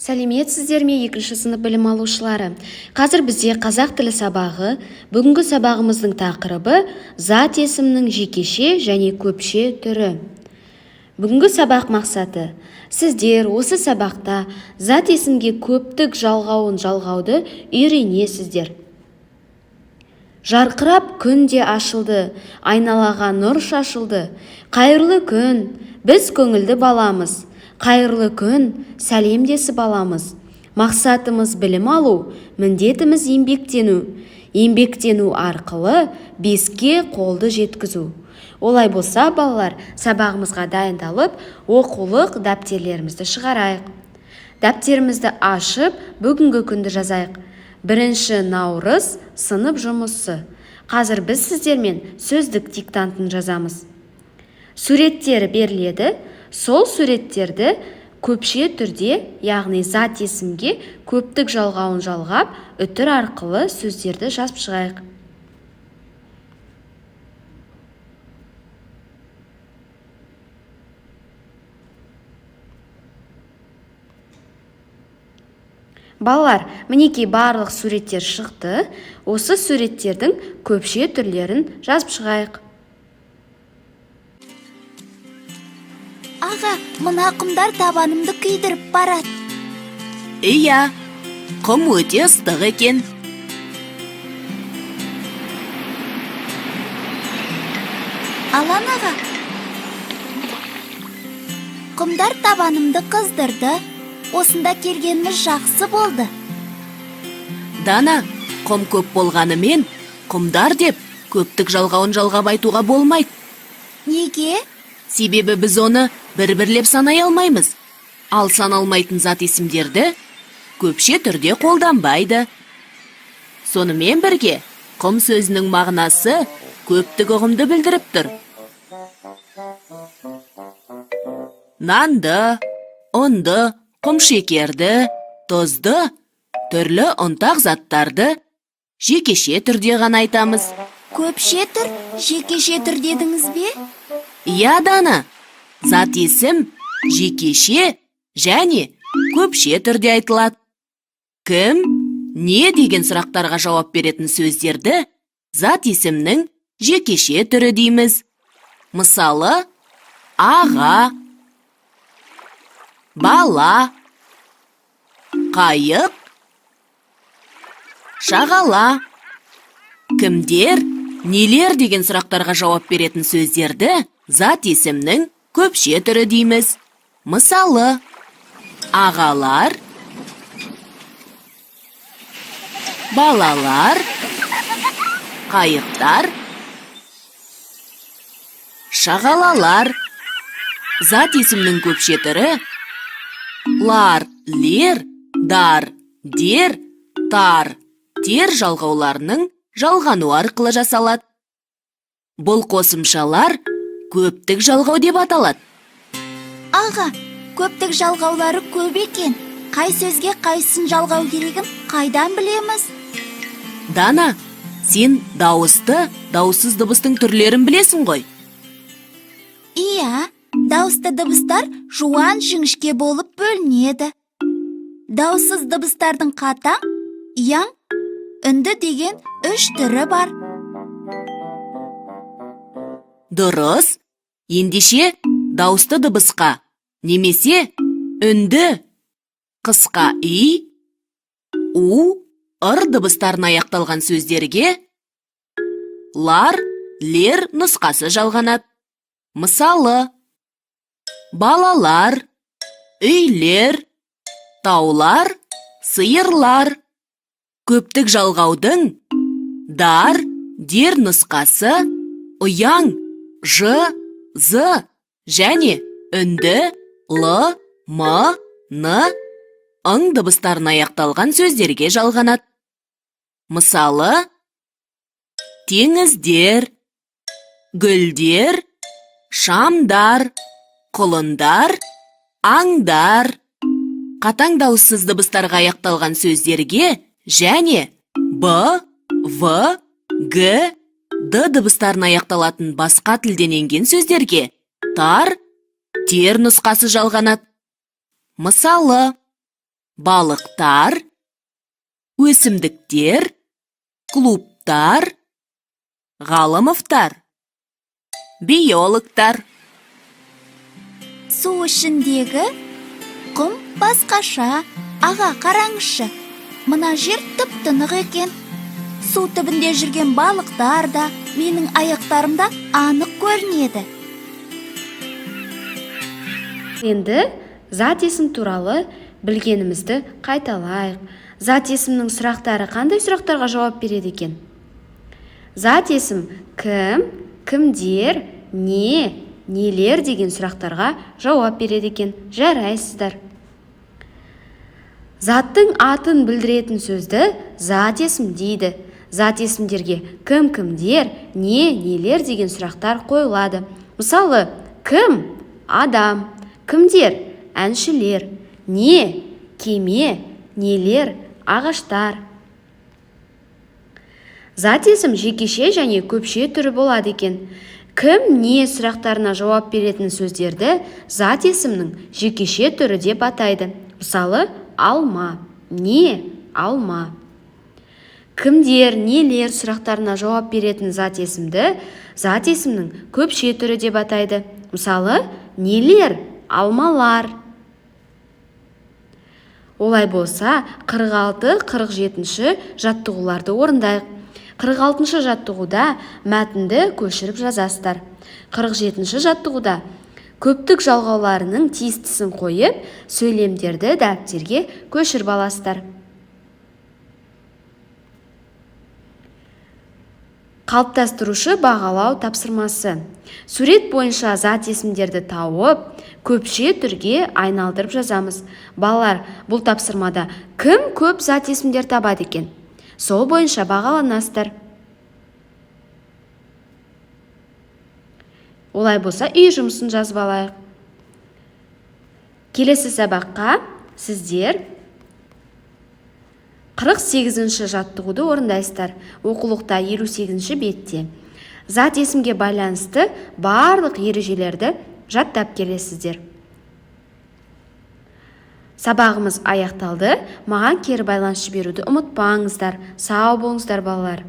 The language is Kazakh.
Сәлеметсіздер ме, екінші сынып білім алушылары? Қазір бізде қазақ тілі сабағы. Бүгінгі сабағымыздың тақырыбы зат есімнің жекеше және көпше түрі. Бүгінгі сабақ мақсаты: сіздер осы сабақта зат есімге көптік жалғауын жалғауды үйренесіздер. Жарқырап күн де ашылды, айналаға нұр шашылды. Қайырлы күн, біз көңілді баламыз. Қайырлы күн, сәлем десіп аламыз. Мақсатымыз білім алу, міндетіміз еңбектену. Еңбектену арқылы беске қолды жеткізу. Олай болса, балалар, сабағымызға дайындалып, оқулық дәптерлерімізді шығарайық. Дәптерімізді ашып, бүгінгі күнді жазайық. 1 наурыз сынып жұмысы. Қазір біз сіздермен сөздік диктантын жазамыз. Суреттері беріледі. Сол суреттерді көпше түрде, яғни зат есімге көптік жалғауын жалғап, үтір арқылы сөздерді жазып шығайық. Балалар, мінекей барлық суреттер шықты. Осы суреттердің көпше түрлерін жазып шығайық. Аға, мына құмдар табанымды күйдіріп барады. Иә, құм өте ыстық екен. Алан аға, құмдар табанымды қыздырды. Осында келгеніміз жақсы болды. Дана, құм көп болғанымен, құмдар деп көптік жалғауын жалғап айтуға болмайды. Неге? Себебі біз оны бір-бірлеп санай алмаймыз. Ал саналмайтын зат есімдерді көпше түрде қолданбайды. Сонымен бірге, құм сөзінің мағынасы көптік ұғымды білдіріп тұр. Нанды, ұнды, құмшекерді, тұзды, түрлі ұнтақ заттарды жекеше түрде ғана айтамыз. Көпше түр, жекеше түр дедіңіз бе? Иә, Дана, зат есім жекеше және көпше түрде айтылады. Кім, не деген сұрақтарға жауап беретін сөздерді зат есімнің жекеше түрі дейміз. Мысалы, аға, бала, қайық, шағала. Кімдер, нелер деген сұрақтарға жауап беретін сөздерді зат есімнің көпше түрі дейміз. Мысалы, ағалар, балалар, қайықтар, шағалалар. Зат есімнің көпше түрі лар, лер, дар, дер, тар, тер жалғауларының жалғану арқылы жасалады. Бұл қосымшалар көптік жалғау деп аталады. Аға, көптік жалғаулары көп екен. Қай сөзге қайсысын жалғау керегін қайдан білеміз? Дана, сен дауысты, дауыссыз дыбыстың түрлерін білесің ғой? Иә, дауысты дыбыстар жуан жіңішке болып бөлінеді. Дауыссыз дыбыстардың қатаң, яң, үнді деген 3 түрі бар. Дұрыс. Ендеше дауысты дыбысқа немесе үнді қысқа и, у, ыр дыбыстарына аяқталған сөздерге лар, лер нұсқасы жалғанады. Мысалы, балалар, үйлер, таулар, сиырлар. Көптік жалғаудың дар, дер нұсқасы ұяң, ж, з және үнді л, м, н, ың дыбыстарына аяқталған сөздерге жалғанады. Мысалы, теңіздер, гүлдер, шамдар, құлындар, аңдар. Қатаң дауыссыз дыбыстарға аяқталған сөздерге және б, в, г, д дыбыстарына аяқталатын басқа тілден енген сөздерге тар, тер нұсқасы жалғанады. Мысалы, балықтар, өсімдіктер, клубтар, ғалымовтар, биологтар. Су ішіндегі құм басқаша. Аға, қараңызшы, мына жер тып-тынық екен. Су түбінде жүрген балықтар да менің аяқтарымда анық көрінеді. Енді зат есім туралы білгенімізді қайталайық. Зат есімнің сұрақтары қандай сұрақтарға жауап береді екен? Зат есім кім, кімдер, не, нелер деген сұрақтарға жауап береді екен. Жарайсыздар. Заттың атын білдіретін сөзді зат есім дейді. Зат есімдерге кім, кімдер, не, нелер деген сұрақтар қойылады. Мысалы, кім? Адам. Кімдер? Әншілер. Не? Кеме. Нелер? Ағаштар. Зат есім жекеше және көпше түрі болады екен. Кім, не сұрақтарына жауап беретін сөздерді зат есімнің жекеше түрі деп атайды. Мысалы, алма. Не? Алма. Кімдер, нелер сұрақтарына жауап беретін зат есімді зат есімнің көпше түрі деп атайды. Мысалы, нелер? Алмалар. Олай болса, 46-47 жаттығуларды орындайық. 46 жаттығуда мәтінді көшіріп жазасыздар. 47 жаттығуда көптік жалғауларының тиістісін қойып, сөйлемдерді дәптерге көшіріп аласыздар. Қалыптастырушы бағалау тапсырмасы. Сурет бойынша зат есімдерді тауып, көпше түрге айналдырып жазамыз. Балалар, бұл тапсырмада кім көп зат есімдер табады екен? Сол бойынша бағаланасыздар. Олай болса, үй жұмысын жазып алайық. Келесі сабаққа сіздер 48-ші жаттығуды орындайсыздар. Оқулықта 58-ші бетте. Зат есімге байланысты барлық ережелерді жаттап келесіздер. Сабағымыз аяқталды. Маған кері байланыс жіберуді ұмытпаңыздар. Сау болыңыздар балалар.